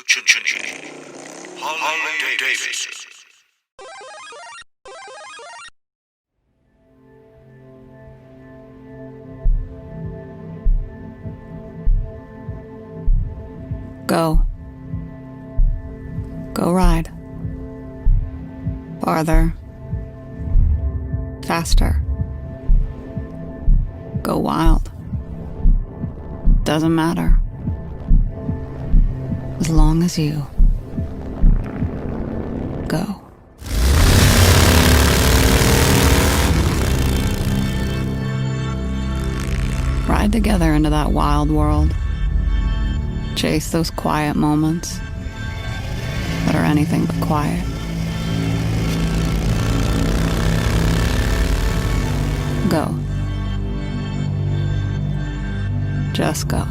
특춘이 할리데이비슨. Go. Go ride. Farther. Faster. Go wild. Doesn't matter. As long as you go. Ride together into that wild world. Chase those quiet moments that are anything but quiet. Go. Just go.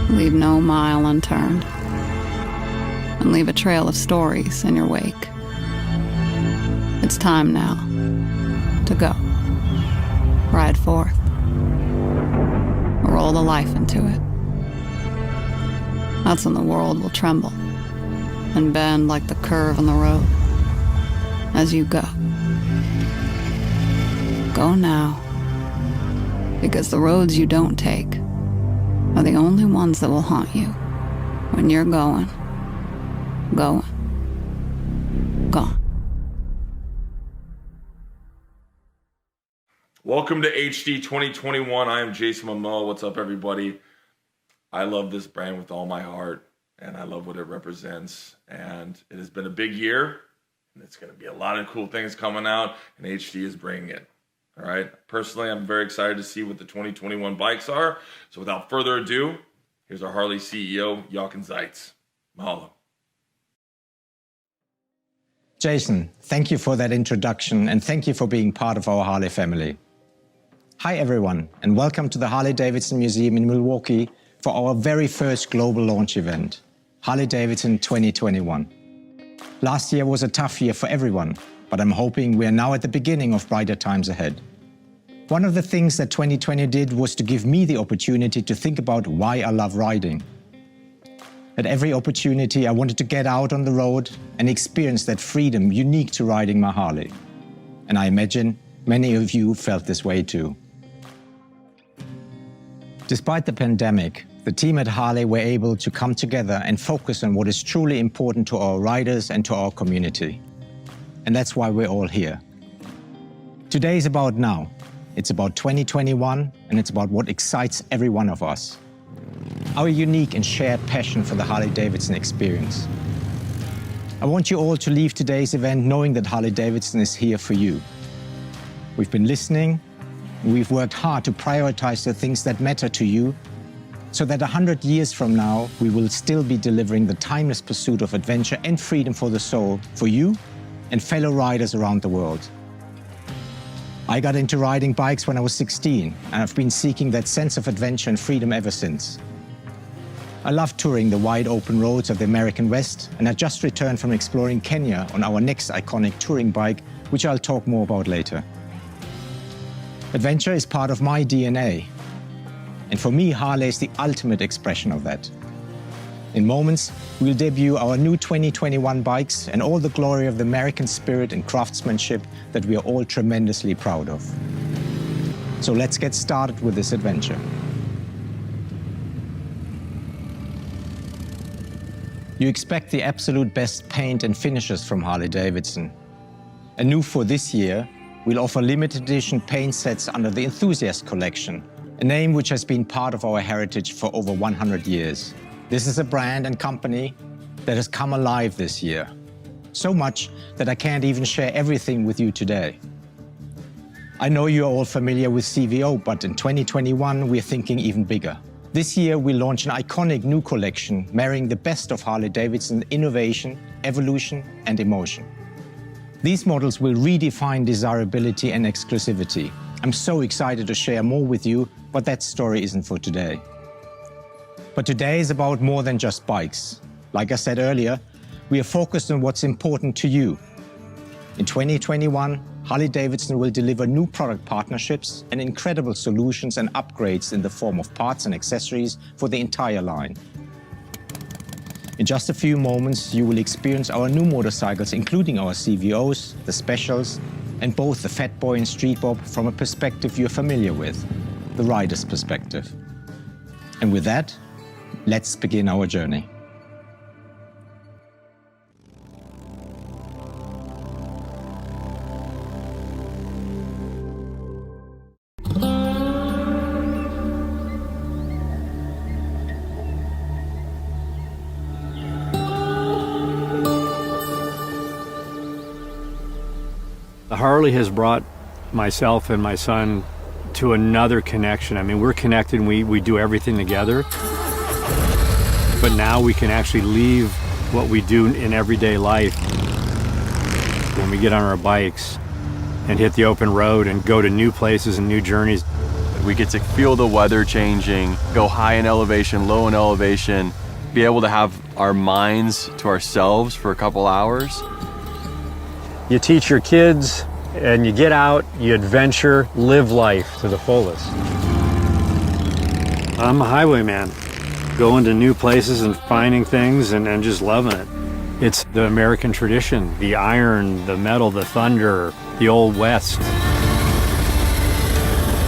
Leave no mile unturned. And leave a trail of stories in your wake. It's time now to go. Ride forth. Roll the life into it. That's when the world will tremble and bend like the curve on the road as you go. Go now, because the roads you don't take are the only ones that will haunt you when you're going, gone. Welcome to HD 2021. I am Jason Momoa. What's up, everybody? I love this brand with all my heart, and I love what it represents. And it has been a big year, and it's going to be a lot of cool things coming out, and HD is bringing it. All right. Personally, I'm very excited to see what the 2021 bikes are. So without further ado, here's our Harley CEO, Jochen Zeitz. Mahalo. Jason, thank you for that introduction, and thank you for being part of our Harley family. Hi everyone, and welcome to the Harley-Davidson Museum in Milwaukee for our very first global launch event, Harley-Davidson 2021. Last year was a tough year for everyone, but I'm hoping we are now at the beginning of brighter times ahead. One of the things that 2020 did was to give me the opportunity to think about why I love riding. At every opportunity, I wanted to get out on the road and experience that freedom unique to riding my Harley. And I imagine many of you felt this way too. Despite the pandemic, the team at Harley were able to come together and focus on what is truly important to our riders and to our community. And that's why we're all here. Today is about now. It's about 2021, and it's about what excites every one of us. Our unique and shared passion for the Harley-Davidson experience. I want you all to leave today's event knowing that Harley-Davidson is here for you. We've been listening, and we've worked hard to prioritize the things that matter to you, so that 100 years from now, we will still be delivering the timeless pursuit of adventure and freedom for the soul for you and fellow riders around the world. I got into riding bikes when I was 16, and I've been seeking that sense of adventure and freedom ever since. I love touring the wide open roads of the American West, and I just returned from exploring Kenya on our next iconic touring bike, which I'll talk more about later. Adventure is part of my DNA, and for me, Harley is the ultimate expression of that. In moments, we'll debut our new 2021 bikes and all the glory of the American spirit and craftsmanship that we are all tremendously proud of. So let's get started with this adventure. You expect the absolute best paint and finishes from Harley-Davidson. And new for this year, we'll offer limited edition paint sets under the Enthusiast Collection, a name which has been part of our heritage for over 100 years. This is a brand and company that has come alive this year. So much that I can't even share everything with you today. I know you're all familiar with CVO, but in 2021, we're thinking even bigger. This year, we launch an iconic new collection, marrying the best of Harley-Davidson innovation, evolution, and emotion. These models will redefine desirability and exclusivity. I'm so excited to share more with you, but that story isn't for today. But today is about more than just bikes. Like I said earlier, we are focused on what's important to you. In 2021, Harley-Davidson will deliver new product partnerships and incredible solutions and upgrades in the form of parts and accessories for the entire line. In just a few moments, you will experience our new motorcycles, including our CVOs, the Specials, and both the Fat Boy and Street Bob from a perspective you're familiar with, the rider's perspective. And with that, let's begin our journey. The Harley has brought myself and my son to another connection. I mean, we're connected and we do everything together. But now we can actually leave what we do in everyday life when we get on our bikes and hit the open road and go to new places and new journeys. We get to feel the weather changing, go high in elevation, low in elevation, be able to have our minds to ourselves for a couple hours. You teach your kids and you get out, you adventure, live life to the fullest. I'm a highwayman, going to new places and finding things and just loving it. It's the American tradition, the iron, the metal, the thunder, the old West.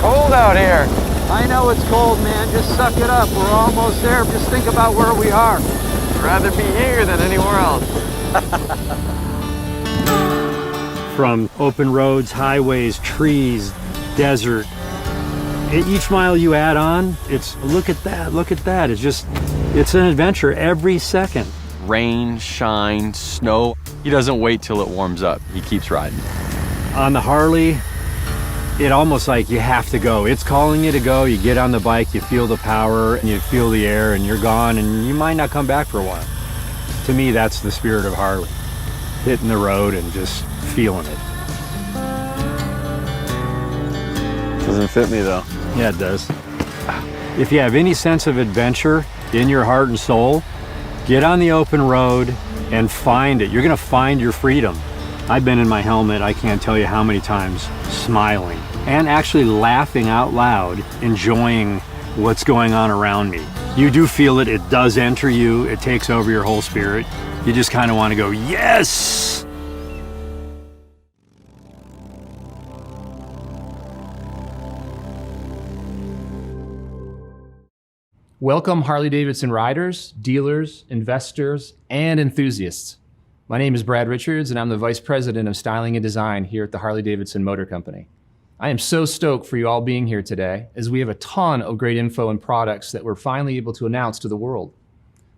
Cold out here. I know it's cold, man. Just suck it up. We're almost there. Just think about where we are. I'd rather be here than anywhere else. From open roads, highways, trees, desert. Each mile you add on, it's look at that, look at that. It's an adventure every second. Rain, shine, snow. He doesn't wait till it warms up. He keeps riding. On the Harley, it almost like you have to go. It's calling you to go. You get on the bike, you feel the power, and you feel the air, and you're gone, and you might not come back for a while. To me, that's the spirit of Harley. Hitting the road and just feeling it. Doesn't fit me though. Yeah, it does. If you have any sense of adventure in your heart and soul, get on the open road and find it. You're gonna find your freedom. I've been in my helmet, I can't tell you how many times, smiling and actually laughing out loud, enjoying what's going on around me. You do feel it, it does enter you, it takes over your whole spirit. You just kind of want to go, yes! Welcome Harley-Davidson riders, dealers, investors, and enthusiasts. My name is Brad Richards and I'm the Vice President of Styling and Design here at the Harley-Davidson Motor Company. I am so stoked for you all being here today as we have a ton of great info and products that we're finally able to announce to the world.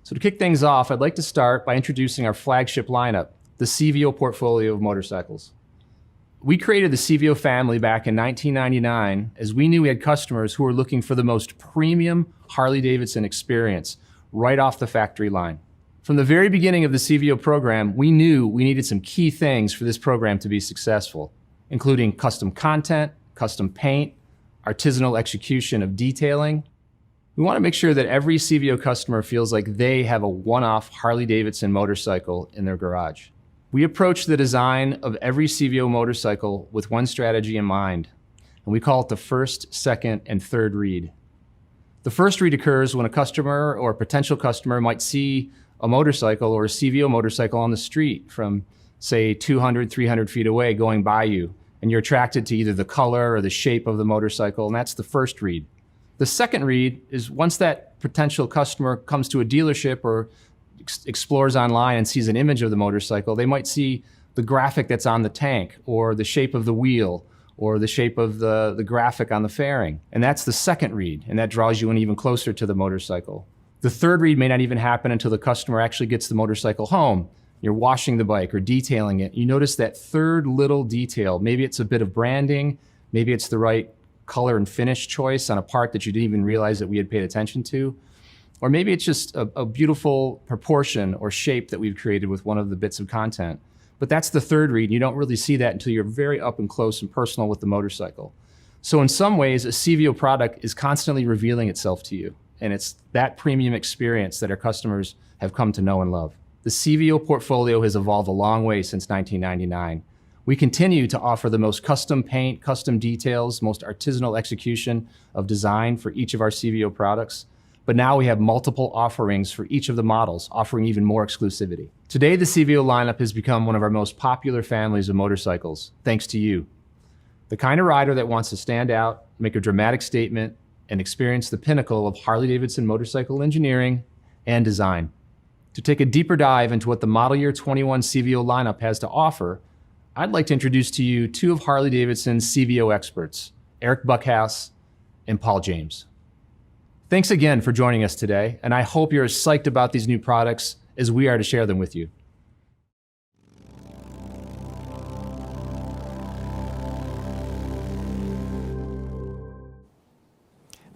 So to kick things off, I'd like to start by introducing our flagship lineup, the CVO portfolio of motorcycles. We created the CVO family back in 1999 as we knew we had customers who were looking for the most premium Harley-Davidson experience right off the factory line. From the very beginning of the CVO program, we knew we needed some key things for this program to be successful, including custom content, custom paint, artisanal execution of detailing. We want to make sure that every CVO customer feels like they have a one-off Harley-Davidson motorcycle in their garage. We approach the design of every CVO motorcycle with one strategy in mind, and we call it the first, second, and third read. The first read occurs when a customer or a potential customer might see a motorcycle or a CVO motorcycle on the street from, say, 200, 300 feet away going by you, and you're attracted to either the color or the shape of the motorcycle, and that's the first read. The second read is once that potential customer comes to a dealership or explores online and sees an image of the motorcycle, they might see the graphic that's on the tank or the shape of the wheel or the shape of the graphic on the fairing. And that's the second read, and that draws you in even closer to the motorcycle. The third read may not even happen until the customer actually gets the motorcycle home. You're washing the bike or detailing it. You notice that third little detail. Maybe it's a bit of branding, maybe it's the right color and finish choice on a part that you didn't even realize that we had paid attention to. Or maybe it's just a beautiful proportion or shape that we've created with one of the bits of content. But that's the third read. You don't really see that until you're very up and close and personal with the motorcycle. So in some ways, a CVO product is constantly revealing itself to you. And it's that premium experience that our customers have come to know and love. The CVO portfolio has evolved a long way since 1999. We continue to offer the most custom paint, custom details, most artisanal execution of design for each of our CVO products. but now we have multiple offerings for each of the models, offering even more exclusivity. Today, the CVO lineup has become one of our most popular families of motorcycles, thanks to you. The kind of rider that wants to stand out, make a dramatic statement, and experience the pinnacle of Harley-Davidson motorcycle engineering and design. To take a deeper dive into what the model year 21 CVO lineup has to offer, I'd like to introduce to you two of Harley-Davidson's CVO experts, Eric Buckhouse and Paul James. Thanks again for joining us today, and I hope you're as psyched about these new products as we are to share them with you.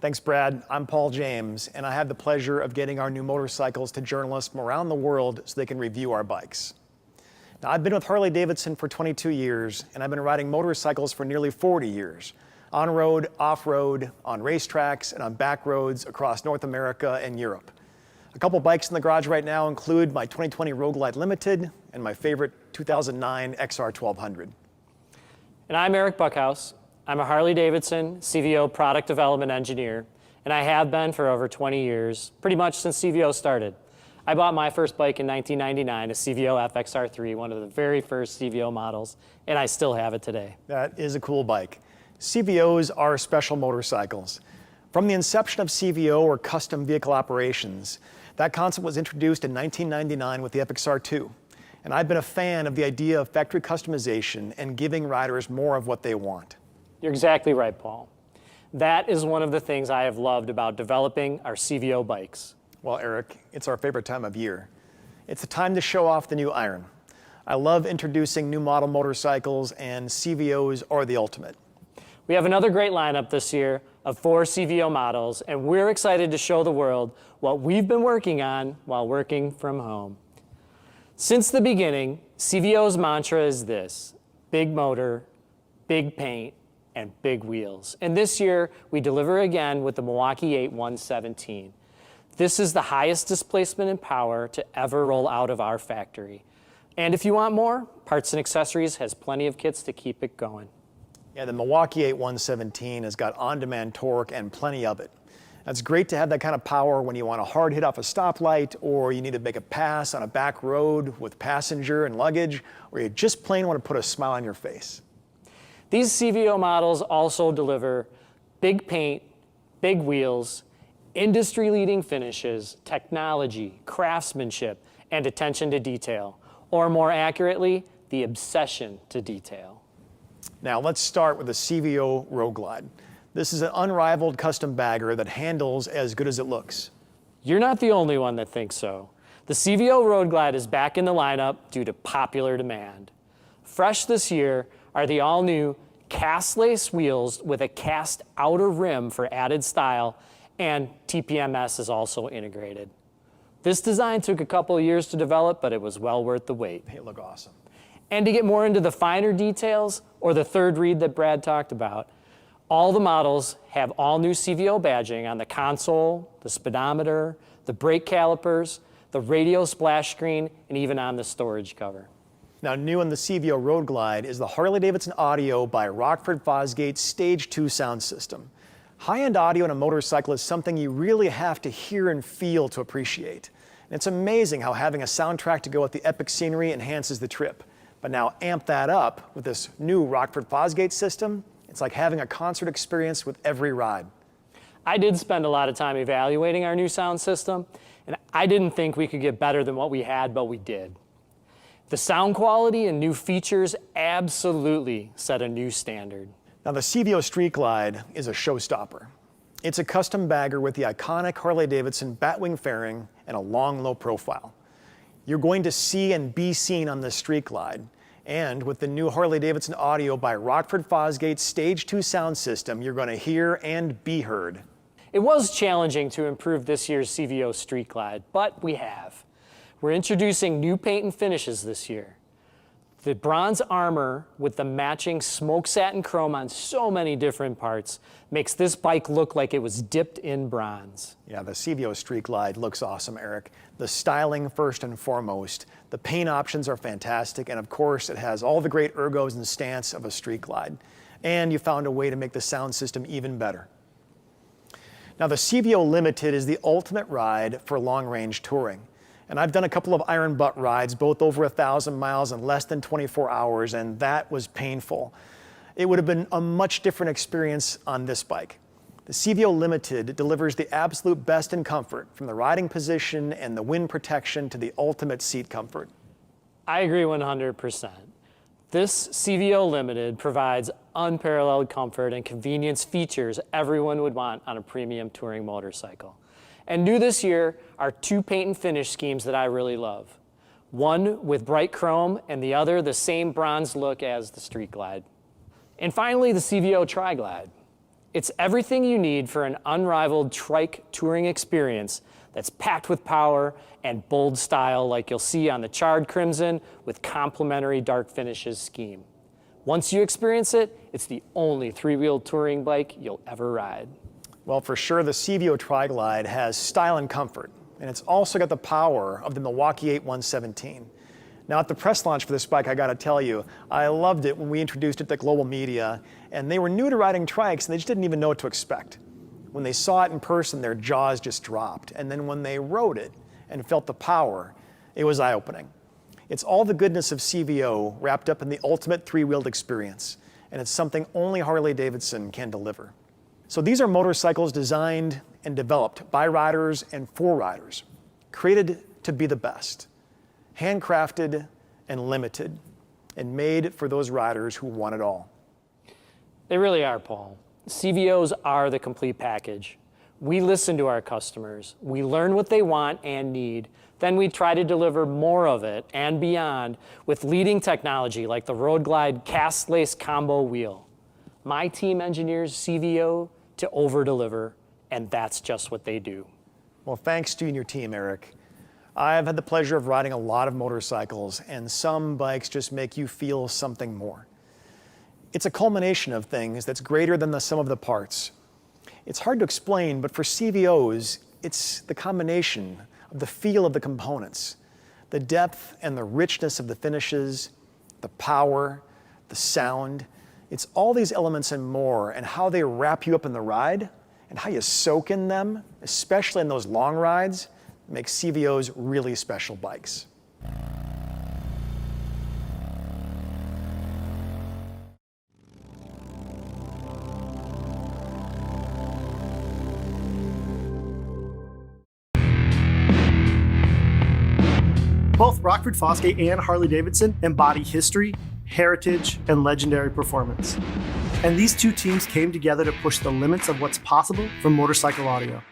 Thanks, Brad. I'm Paul James, and I have the pleasure of getting our new motorcycles to journalists from around the world so they can review our bikes. Now, I've been with Harley-Davidson for 22 years, and I've been riding motorcycles for nearly 40 years. On-road, off-road, on racetracks, and on back roads across North America and Europe. A couple bikes in the garage right now include my 2020 Road Glide Limited and my favorite 2009 XR 1200. And I'm Eric Buckhouse. I'm a Harley-Davidson CVO product development engineer, and I have been for over 20 years, pretty much since CVO started. I bought my first bike in 1999, a CVO FXR3, one of the very first CVO models, and I still have it today. That is a cool bike. CVOs are special motorcycles. From the inception of CVO, or custom vehicle operations, that concept was introduced in 1999 with the FXR2. And I've been a fan of the idea of factory customization and giving riders more of what they want. You're exactly right, Paul. That is one of the things I have loved about developing our CVO bikes. Well, Eric, it's our favorite time of year. It's the time to show off the new Iron. I love introducing new model motorcycles, and CVOs are the ultimate. We have another great lineup this year of 4 CVO models, and we're excited to show the world what we've been working on while working from home. Since the beginning, CVO's mantra is this: big motor, big paint, and big wheels. And this year, we deliver again with the Milwaukee 8 117. This is the highest displacement and power to ever roll out of our factory. And if you want more, Parts and Accessories has plenty of kits to keep it going. Yeah, the Milwaukee 8 117 has got on-demand torque and plenty of it. It's great to have that kind of power when you want a hard hit off a stoplight, or you need to make a pass on a back road with passenger and luggage, or you just plain want to put a smile on your face. These CVO models also deliver big paint, big wheels, industry-leading finishes, technology, craftsmanship, and attention to detail, or more accurately, the obsession to detail. Now let's start with the CVO Road Glide. This is an unrivaled custom bagger that handles as good as it looks. You're not the only one that thinks so. The CVO Road Glide is back in the lineup due to popular demand. Fresh this year are the all-new cast lace wheels with a cast outer rim for added style, and TPMS is also integrated. This design took a couple of years to develop, but it was well worth the wait. They look awesome. And to get more into the finer details, or the third read that Brad talked about, all the models have all new CVO badging on the console, the speedometer, the brake calipers, the radio splash screen, and even on the storage cover. Now, new in the CVO Road Glide is the Harley-Davidson Audio by Rockford Fosgate Stage 2 sound system. High-end audio in a motorcycle is something you really have to hear and feel to appreciate. And it's amazing how having a soundtrack to go with the epic scenery enhances the trip. But now amp that up with this new Rockford Fosgate system. It's like having a concert experience with every ride. I did spend a lot of time evaluating our new sound system, and I didn't think we could get better than what we had, but we did. The sound quality and new features absolutely set a new standard. Now, the CVO Street Glide is a showstopper. It's a custom bagger with the iconic Harley-Davidson Batwing fairing and a long, low profile. You're going to see and be seen on this Street Glide. And with the new Harley-Davidson Audio by Rockford Fosgate Stage 2 sound system, you're going to hear and be heard. It was challenging to improve this year's CVO Street Glide, but we have. We're introducing new paint and finishes this year. The bronze armor with the matching smoke satin chrome on so many different parts makes this bike look like it was dipped in bronze. Yeah, the CVO Street Glide looks awesome, Eric. The styling first and foremost. The paint options are fantastic, and of course it has all the great ergos and stance of a Street Glide. And you found a way to make the sound system even better. Now, the CVO Limited is the ultimate ride for long-range touring. And I've done a couple of iron butt rides, both over 1,000 miles in less than 24 hours, and that was painful. It would have been a much different experience on this bike. The CVO Limited delivers the absolute best in comfort, from the riding position and the wind protection to the ultimate seat comfort. I agree 100%. This CVO Limited provides unparalleled comfort and convenience features everyone would want on a premium touring motorcycle. And new this year are 2 paint and finish schemes that I really love. One with bright chrome and the other the same bronze look as the Street Glide. And finally, the CVO Tri-Glide. It's everything you need for an unrivaled trike touring experience that's packed with power and bold style like you'll see on the Charred Crimson with complementary dark finishes scheme. Once you experience it, it's the only 3-wheel touring bike you'll ever ride. Well, for sure, the CVO Tri-Glide has style and comfort, and it's also got the power of the Milwaukee 8117. Now, at the press launch for this bike, I gotta tell you, I loved it when we introduced it to global media, and they were new to riding trikes, and they just didn't even know what to expect. When they saw it in person, their jaws just dropped, and then when they rode it and felt the power, it was eye-opening. It's all the goodness of CVO wrapped up in the ultimate 3-wheeled experience, and it's something only Harley-Davidson can deliver. So these are motorcycles designed and developed by riders and for riders, created to be the best, handcrafted and limited, and made for those riders who want it all. They really are, Paul. CVOs are the complete package. We listen to our customers. We learn what they want and need. Then we try to deliver more of it and beyond with leading technology like the Road Glide Cast Lace Combo Wheel. My team engineers CVO to over-deliver, and that's just what they do. Well, thanks to you and your team, Eric. I've had the pleasure of riding a lot of motorcycles, and some bikes just make you feel something more. It's a culmination of things that's greater than the sum of the parts. It's hard to explain, but for CVOs, it's the combination of the feel of the components, the depth and the richness of the finishes, the power, the sound. It's all these elements and more, and how they wrap you up in the ride, and how you soak in them, especially in those long rides, makes CVOs really special bikes. Both Rockford Fosgate and Harley-Davidson embody history, heritage, and legendary performance. And these two teams came together to push the limits of what's possible from motorcycle audio.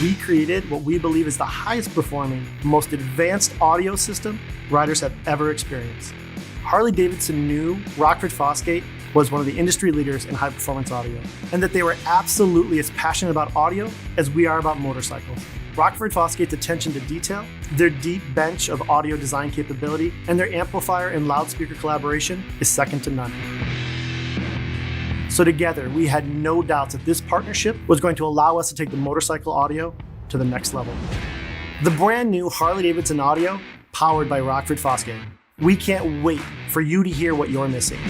We created what we believe is the highest performing, most advanced audio system riders have ever experienced. Harley-Davidson knew Rockford Fosgate was one of the industry leaders in high performance audio, and that they were absolutely as passionate about audio as we are about motorcycles. Rockford Fosgate's attention to detail, their deep bench of audio design capability, and their amplifier and loudspeaker collaboration is second to none. So together, we had no doubts that this partnership was going to allow us to take the motorcycle audio to the next level. The brand new Harley-Davidson audio, powered by Rockford Fosgate. We can't wait for you to hear what you're missing.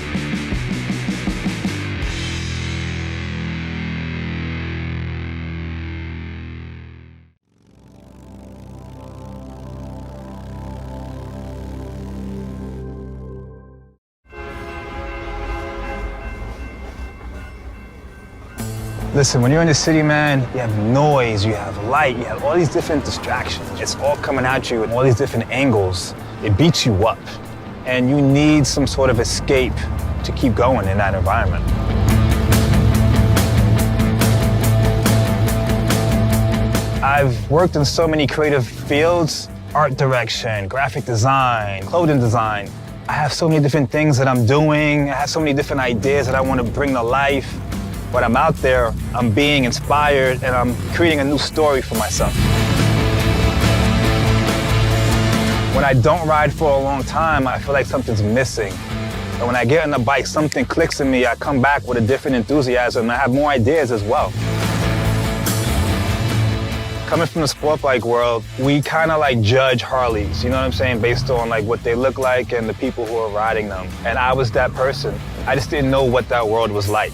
Listen, when you're in the city, man, you have noise, you have light, you have all these different distractions. It's all coming at you in all these different angles. It beats you up. And you need some sort of escape to keep going in that environment. I've worked in so many creative fields, art direction, graphic design, clothing design. I have so many different things that I'm doing. I have so many different ideas that I want to bring to life. When I'm out there, I'm being inspired and I'm creating a new story for myself. When I don't ride for a long time, I feel like something's missing. And when I get on the bike, something clicks in me. I come back with a different enthusiasm and I have more ideas as well. Coming from the sport bike world, we kind of like judge Harleys, you know what I'm saying, based on like what they look like and the people who are riding them. And I was that person. I just didn't know what that world was like.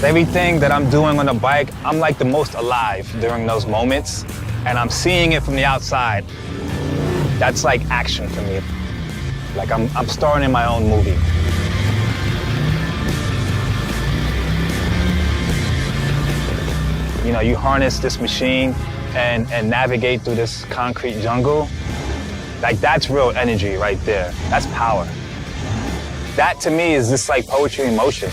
Everything that I'm doing on the bike, I'm like the most alive during those moments, and I'm seeing it from the outside. That's like action for me. Like I'm starring in my own movie. You know, you harness this machine and navigate through this concrete jungle. Like that's real energy right there. That's power. That to me is just like poetry in motion.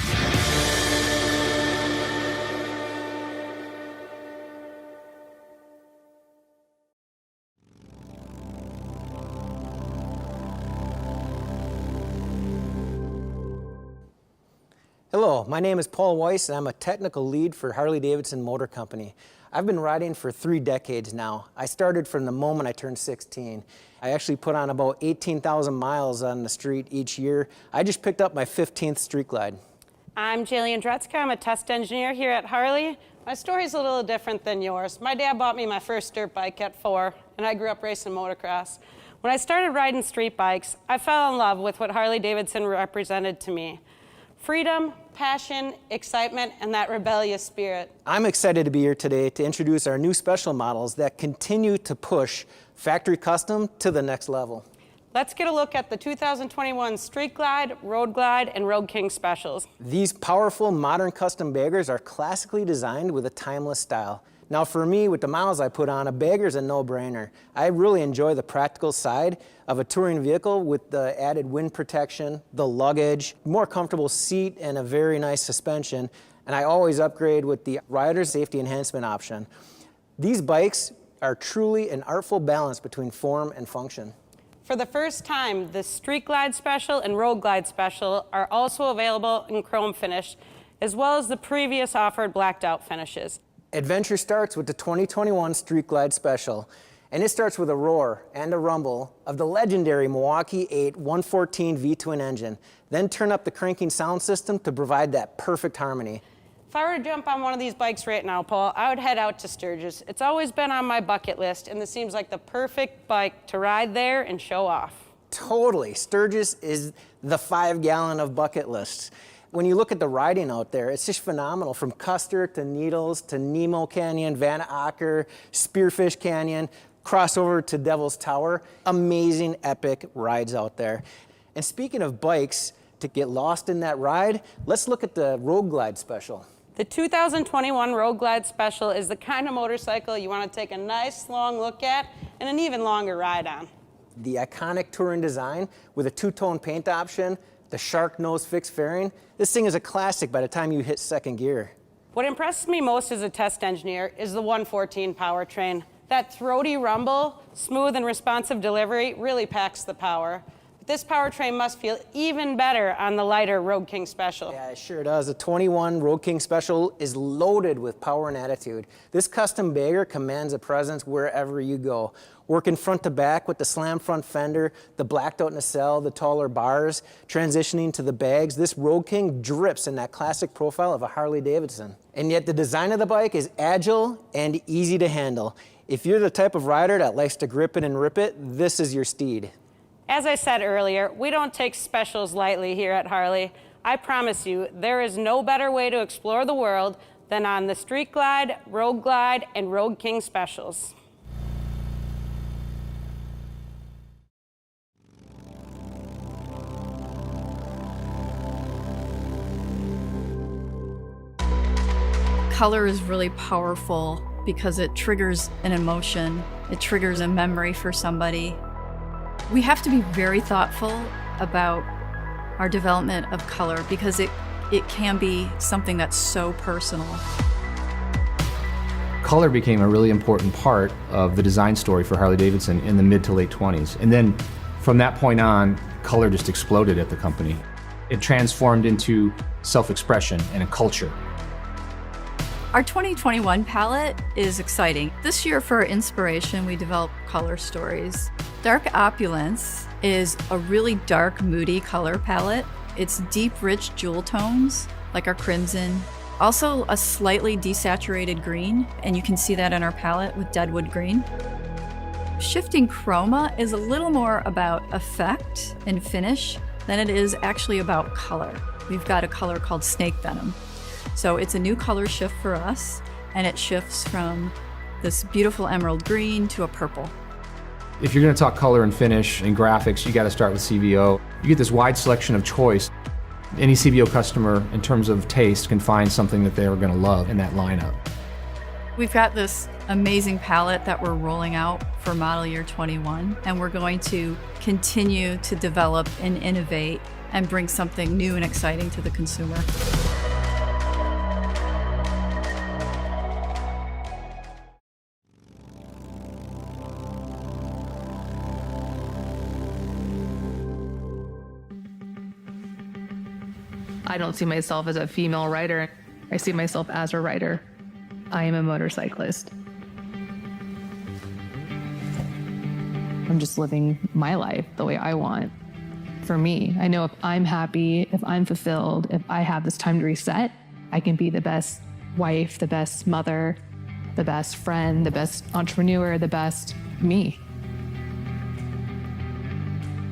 Hello, my name is Paul Weiss and I'm a technical lead for Harley-Davidson Motor Company. I've been riding for 3 decades now. I started from the moment I turned 16. I actually put on about 18,000 miles on the street each year. I just picked up my 15th Street Glide. I'm Jillian Dretzka. I'm a test engineer here at Harley. My story's a little different than yours. My dad bought me my first dirt bike at 4, and I grew up racing motocross. When I started riding street bikes, I fell in love with what Harley-Davidson represented to me. Freedom, passion, excitement, and that rebellious spirit. I'm excited to be here today to introduce our new special models that continue to push factory custom to the next level. Let's get a look at the 2021 Street Glide, Road Glide, and Road King specials. These powerful modern custom baggers are classically designed with a timeless style. Now for me, with the miles I put on, a bagger's a no-brainer. I really enjoy the practical side of a touring vehicle with the added wind protection, the luggage, more comfortable seat, and a very nice suspension. And I always upgrade with the rider safety enhancement option. These bikes are truly an artful balance between form and function. For the first time, the Street Glide Special and Road Glide Special are also available in chrome finish, as well as the previous offered blacked out finishes. Adventure starts with the 2021 Street Glide Special, and it starts with a roar and a rumble of the legendary Milwaukee 8 114 V-twin engine. Then turn up the cranking sound system to provide that perfect harmony. If I were to jump on one of these bikes right now, Paul, I would head out to Sturgis. It's always been on my bucket list, and this seems like the perfect bike to ride there and show off. Totally. Sturgis is the 5-gallon of bucket lists. When you look at the riding out there, it's just phenomenal. From Custer to Needles to Nemo Canyon, Van Acker, Spearfish Canyon, crossover to Devil's Tower. Amazing, epic rides out there. And speaking of bikes, to get lost in that ride, let's look at the Road Glide Special. The 2021 Road Glide Special is the kind of motorcycle you want to take a nice long look at and an even longer ride on. The iconic touring design with a 2-tone paint option, the shark nose fixed fairing. This thing is a classic by the time you hit second gear. What impresses me most as a test engineer is the 114 powertrain. That throaty rumble, smooth and responsive delivery really packs the power. But this powertrain must feel even better on the lighter Road King Special. Yeah, it sure does. The 21 Road King Special is loaded with power and attitude. This custom bagger commands a presence wherever you go. Working front to back with the slam front fender, the blacked out nacelle, the taller bars, transitioning to the bags, this Road King drips in that classic profile of a Harley-Davidson. And yet the design of the bike is agile and easy to handle. If you're the type of rider that likes to grip it and rip it, this is your steed. As I said earlier, we don't take specials lightly here at Harley. I promise you, there is no better way to explore the world than on the Street Glide, Road Glide, and Road King specials. Color is really powerful because it triggers an emotion, it triggers a memory for somebody. We have to be very thoughtful about our development of color because it can be something that's so personal. Color became a really important part of the design story for Harley-Davidson in the mid to late 20s. And then from that point on, color just exploded at the company. It transformed into self-expression and a culture. Our 2021 palette is exciting. This year for inspiration, we developed color stories. Dark Opulence is a really dark, moody color palette. It's deep, rich jewel tones, like our crimson. Also a slightly desaturated green, and you can see that in our palette with Deadwood Green. Shifting Chroma is a little more about effect and finish than it is actually about color. We've got a color called Snake Venom. So it's a new color shift for us, and it shifts from this beautiful emerald green to a purple. If you're going to talk color and finish and graphics, you got to start with CVO. You get this wide selection of choice. Any CVO customer, in terms of taste, can find something that they're going to love in that lineup. We've got this amazing palette that we're rolling out for model year 21, and we're going to continue to develop and innovate and bring something new and exciting to the consumer. I don't see myself as a female rider. I see myself as a rider. I am a motorcyclist. I'm just living my life the way I want. For me, I know if I'm happy, if I'm fulfilled, if I have this time to reset, I can be the best wife, the best mother, the best friend, the best entrepreneur, the best me.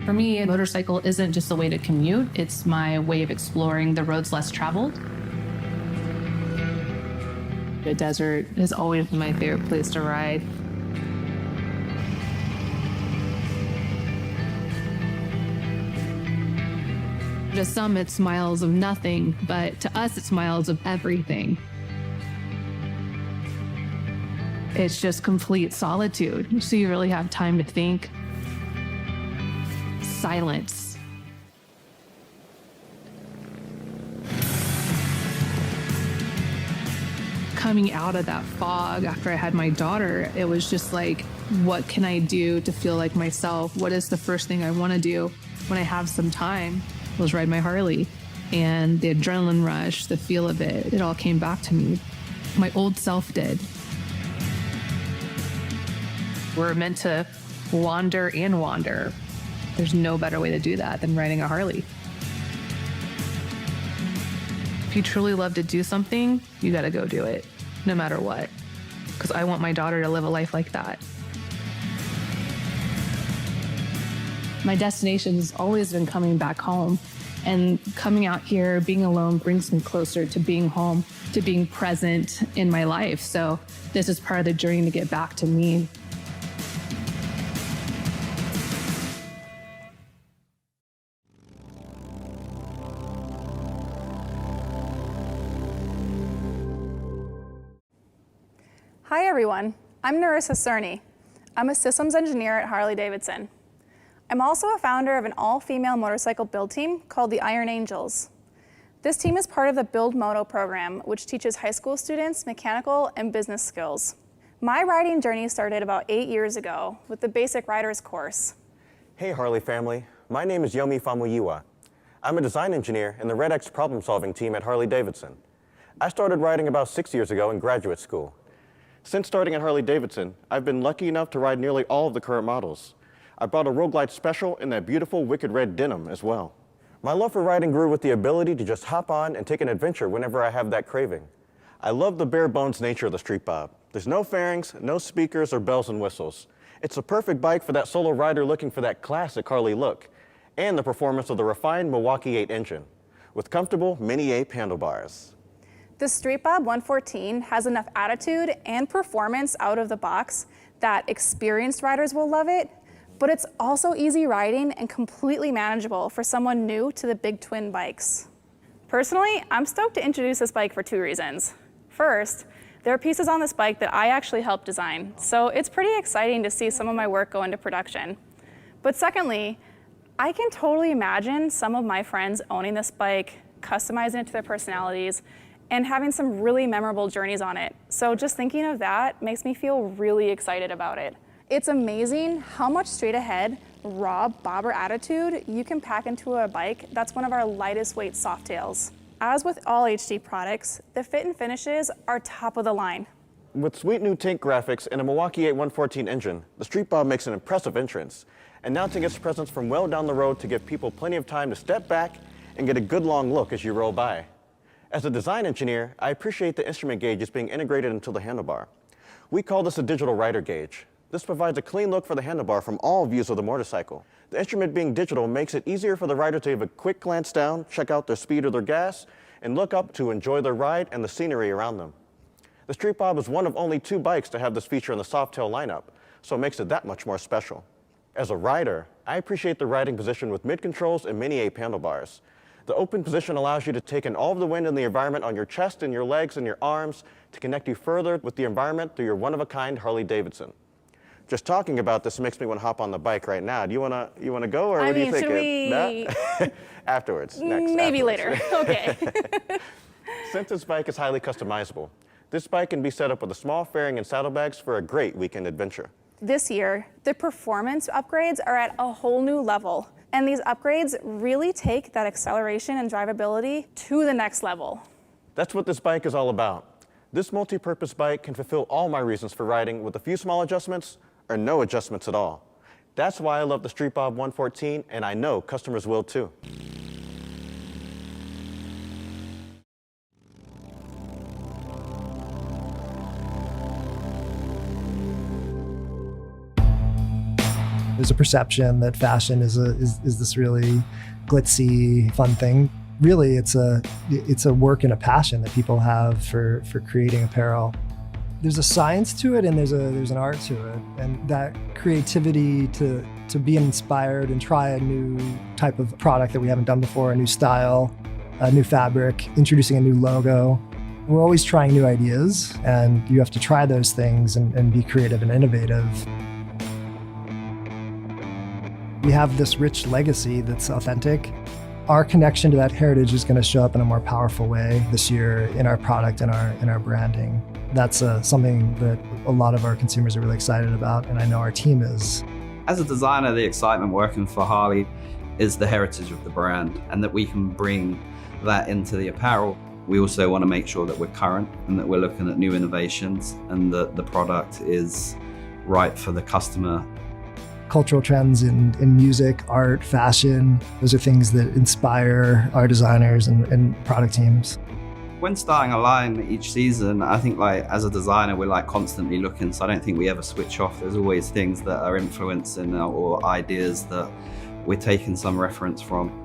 For me, a motorcycle isn't just a way to commute, it's my way of exploring the roads less traveled. The desert has always been my favorite place to ride. To some, it's miles of nothing, but to us, it's miles of everything. It's just complete solitude, so you really have time to think. Silence. Coming out of that fog after I had my daughter, it was just like, what can I do to feel like myself? What is the first thing I want to do when I have some time? Was ride my Harley. And the adrenaline rush, the feel of it all came back to me. My old self did. We're meant to wander and wander. There's no better way to do that than riding a Harley. If you truly love to do something, you gotta go do it, no matter what. Because I want my daughter to live a life like that. My destination has always been coming back home. And coming out here, being alone, brings me closer to being home, to being present in my life. So this is part of the journey to get back to me. Hi everyone, I'm Narissa Cerny. I'm a systems engineer at Harley-Davidson. I'm also a founder of an all-female motorcycle build team called the Iron Angels. This team is part of the Build Moto program, which teaches high school students mechanical and business skills. My riding journey started about 8 years ago with the Basic Riders course. Hey Harley family, my name is Yomi Famuyiwa. I'm a design engineer in the Red X problem-solving team at Harley-Davidson. I started riding about 6 years ago in graduate school. Since starting at Harley-Davidson, I've been lucky enough to ride nearly all of the current models. I brought a Road Glide Special in that beautiful wicked red denim as well. My love for riding grew with the ability to just hop on and take an adventure whenever I have that craving. I love the bare bones nature of the Street Bob. There's no fairings, no speakers or bells and whistles. It's a perfect bike for that solo rider looking for that classic Harley look, and the performance of the refined Milwaukee 8 engine, with comfortable mini ape handlebars. The Street Bob 114 has enough attitude and performance out of the box that experienced riders will love it, but it's also easy riding and completely manageable for someone new to the big twin bikes. Personally, I'm stoked to introduce this bike for 2 reasons. First, there are pieces on this bike that I actually helped design, so it's pretty exciting to see some of my work go into production. But secondly, I can totally imagine some of my friends owning this bike, customizing it to their personalities, and having some really memorable journeys on it. So just thinking of that makes me feel really excited about it. It's amazing how much straight ahead, raw bobber attitude you can pack into a bike that's one of our lightest weight softails. As with all HD products, the fit and finishes are top of the line. With sweet new tank graphics and a Milwaukee 8 114 engine, the Street Bob makes an impressive entrance, announcing its presence from well down the road to give people plenty of time to step back and get a good long look as you roll by. As a design engineer, I appreciate the instrument gauges being integrated into the handlebar. We call this a digital rider gauge. This provides a clean look for the handlebar from all views of the motorcycle. The instrument being digital makes it easier for the rider to give a quick glance down, check out their speed or their gas, and look up to enjoy the ride and the scenery around them. The Street Bob is one of only 2 bikes to have this feature in the Softail lineup, so it makes it that much more special. As a rider, I appreciate the riding position with mid-controls and mini-ape handlebars. The open position allows you to take in all of the wind in the environment on your chest and your legs and your arms to connect you further with the environment through your one-of-a-kind Harley-Davidson. Just talking about this makes me want to hop on the bike right now. Do you want to go, or what do you think? Should we... Afterwards, Maybe later. Okay. Since this bike is highly customizable, this bike can be set up with a small fairing and saddlebags for a great weekend adventure. This year, the performance upgrades are at a whole new level. And these upgrades really take that acceleration and drivability to the next level. That's what this bike is all about. This multi-purpose bike can fulfill all my reasons for riding with a few small adjustments or no adjustments at all. That's why I love the Street Bob 114, and I know customers will too. There's a perception that fashion is this really glitzy, fun thing. Really, it's a work and a passion that people have for creating apparel. There's a science to it and there's an art to it, and that creativity to be inspired and try a new type of product that we haven't done before, a new style, a new fabric, introducing a new logo. We're always trying new ideas, and you have to try those things and be creative and innovative. We have this rich legacy that's authentic. Our connection to that heritage is going to show up in a more powerful way this year in our product and in our branding. That's something that a lot of our consumers are really excited about, and I know our team is. As a designer, the excitement working for Harley is the heritage of the brand, and that we can bring that into the apparel. We also want to make sure that we're current and that we're looking at new innovations and that the product is right for the customer. Cultural trends in music, art, fashion, those are things that inspire our designers and product teams. When starting a line each season, I think as a designer, we're constantly looking, so I don't think we ever switch off. There's always things that are influencing or ideas that we're taking some reference from.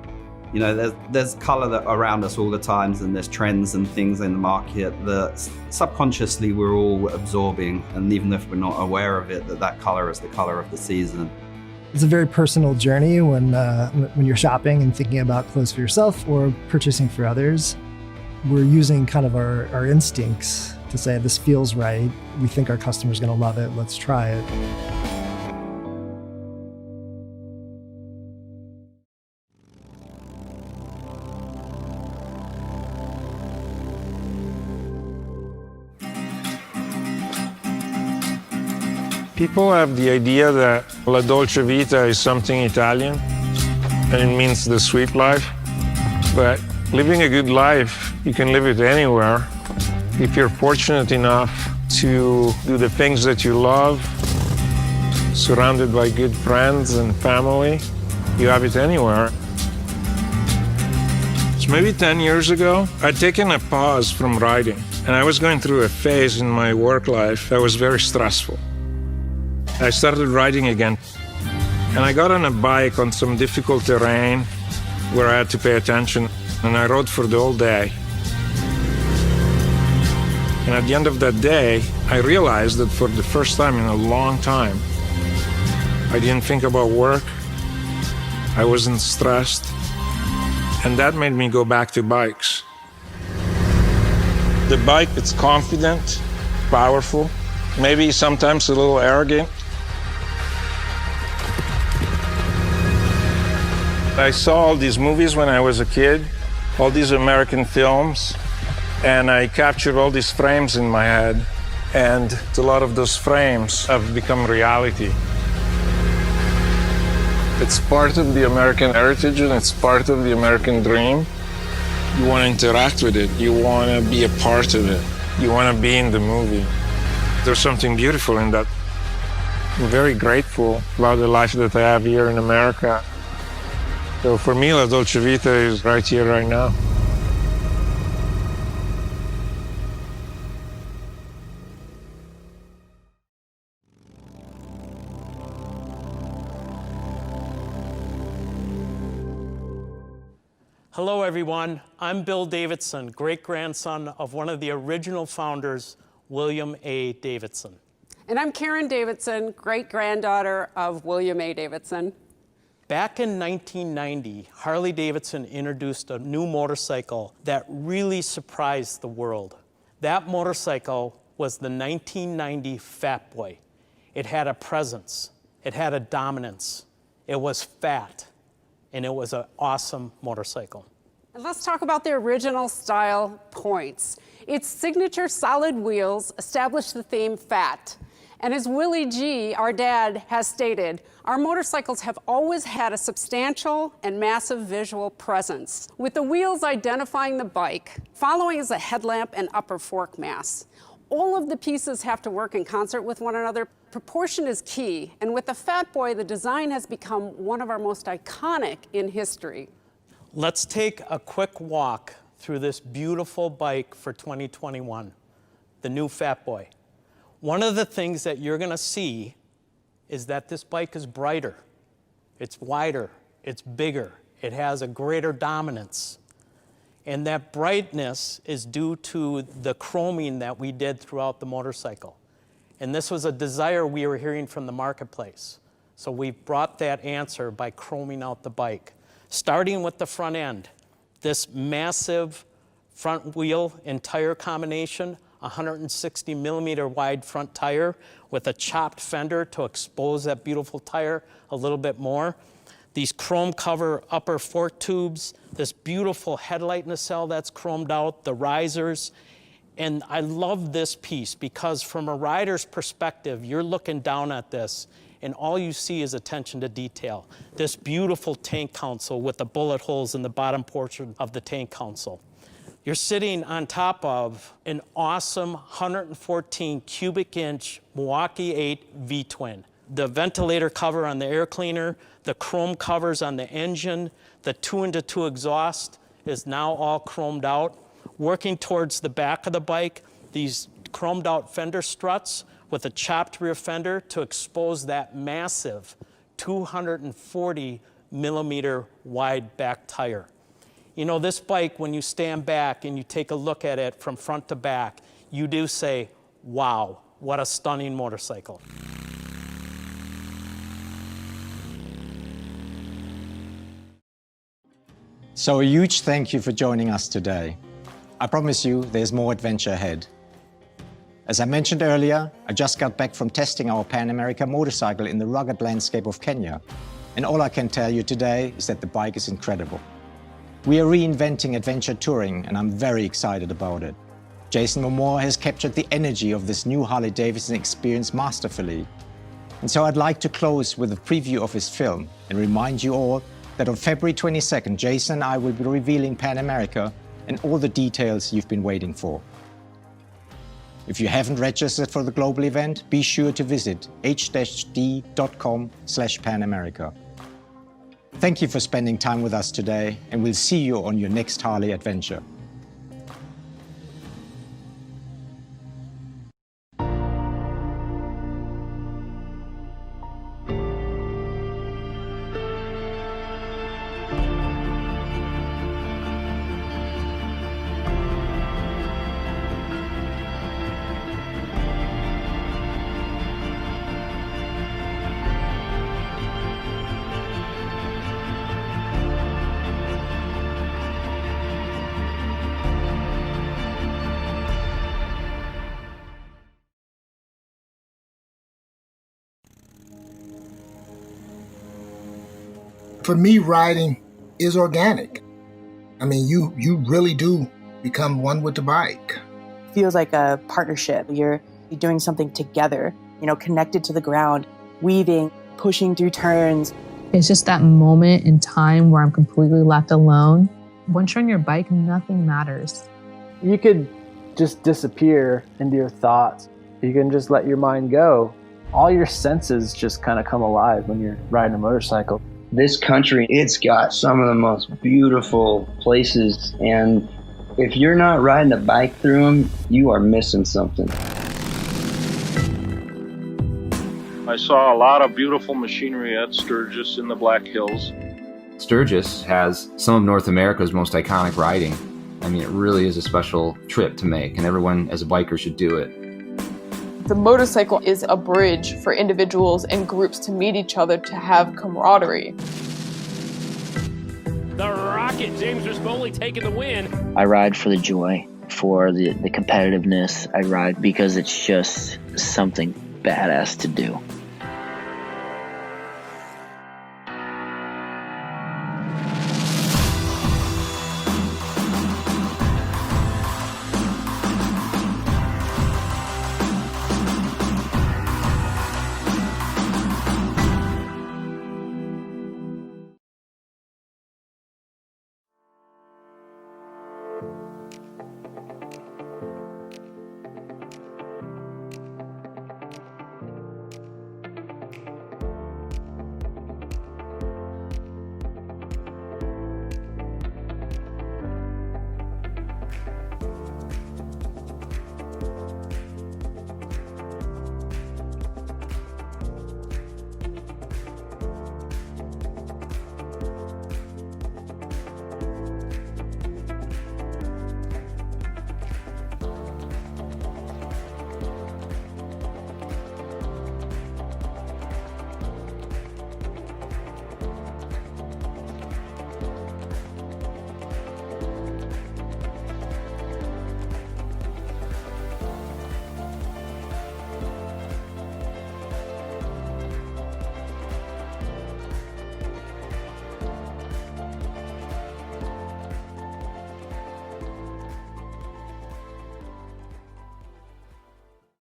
You know, there's color around us all the times, and there's trends and things in the market that subconsciously we're all absorbing, and even if we're not aware of it, that color is the color of the season. It's a very personal journey when you're shopping and thinking about clothes for yourself or purchasing for others. We're using kind of our instincts to say, this feels right, we think our customer's gonna love it, let's try it. People have the idea that La Dolce Vita is something Italian, and it means the sweet life. But living a good life, you can live it anywhere. If you're fortunate enough to do the things that you love, surrounded by good friends and family, you have it anywhere. So maybe 10 years ago, I'd taken a pause from writing, and I was going through a phase in my work life that was very stressful. I started writing again, and I got on a bike on some difficult terrain where I had to pay attention, and I rode for the whole day. And at the end of that day, I realized that for the first time in a long time, I didn't think about work, I wasn't stressed, and that made me go back to bikes. The bike, it's confident, powerful, maybe sometimes a little arrogant. I saw all these movies when I was a kid, all these American films, and I captured all these frames in my head, and a lot of those frames have become reality. It's part of the American heritage and it's part of the American dream. You want to interact with it, you want to be a part of it, you want to be in the movie. There's something beautiful in that. I'm very grateful about the life that I have here in America. So for me, La Dolce Vita is right here, right now. Hello, everyone. I'm Bill Davidson, great-grandson of one of the original founders, William A. Davidson. And I'm Karen Davidson, great-granddaughter of William A. Davidson. Back in 1990, Harley-Davidson introduced a new motorcycle that really surprised the world. That motorcycle was the 1990 Fat Boy. It had a presence, it had a dominance, it was fat, and it was an awesome motorcycle. And let's talk about the original style points. Its signature solid wheels established the theme fat. And as Willie G., our dad, has stated, our motorcycles have always had a substantial and massive visual presence, with the wheels identifying the bike, following is a headlamp and upper fork mass. All of the pieces have to work in concert with one another. Proportion is key, and with the Fat Boy, the design has become one of our most iconic in history. Let's take a quick walk through this beautiful bike for 2021, the new Fat Boy. One of the things that you're gonna see is that this bike is brighter, it's wider, it's bigger, it has a greater dominance. And that brightness is due to the chroming that we did throughout the motorcycle. And this was a desire we were hearing from the marketplace. So we brought that answer by chroming out the bike. Starting with the front end, this massive front wheel and tire combination, 160 millimeter wide front tire with a chopped fender to expose that beautiful tire a little bit more. These chrome cover upper fork tubes, this beautiful headlight nacelle that's chromed out, the risers. And I love this piece because from a rider's perspective, you're looking down at this and all you see is attention to detail. This beautiful tank console with the bullet holes in the bottom portion of the tank console. You're sitting on top of an awesome 114 cubic inch Milwaukee 8 V-twin. The ventilator cover on the air cleaner, the chrome covers on the engine, the 2-into-2 exhaust is now all chromed out. Working towards the back of the bike, these chromed out fender struts with a chopped rear fender to expose that massive 240 millimeter wide back tire. You know, this bike, when you stand back and you take a look at it from front to back, you do say, wow, what a stunning motorcycle. So a huge thank you for joining us today. I promise you there's more adventure ahead. As I mentioned earlier, I just got back from testing our Pan America motorcycle in the rugged landscape of Kenya. And all I can tell you today is that the bike is incredible. We are reinventing adventure touring, and I'm very excited about it. Jason Momoa has captured the energy of this new Harley-Davidson experience masterfully. And so I'd like to close with a preview of his film and remind you all that on February 22nd, Jason and I will be revealing Pan America and all the details you've been waiting for. If you haven't registered for the global event, be sure to visit h-d.com/Pan-America. Thank you for spending time with us today, and we'll see you on your next Harley adventure. For me, riding is organic. I mean, you really do become one with the bike. Feels like a partnership. You're doing something together, connected to the ground, weaving, pushing through turns. It's just that moment in time where I'm completely left alone. Once you're on your bike, nothing matters. You could just disappear into your thoughts. You can just let your mind go. All your senses just kind of come alive when you're riding a motorcycle. This country, it's got some of the most beautiful places, and if you're not riding a bike through them, you are missing something. I saw a lot of beautiful machinery at Sturgis in the Black Hills. Sturgis has some of North America's most iconic riding. I mean, it really is a special trip to make, and everyone as a biker should do it. The motorcycle is a bridge for individuals and groups to meet each other, to have camaraderie. The Rocket, James Rispoli taking the win. I ride for the joy, for the competitiveness. I ride because it's just something badass to do.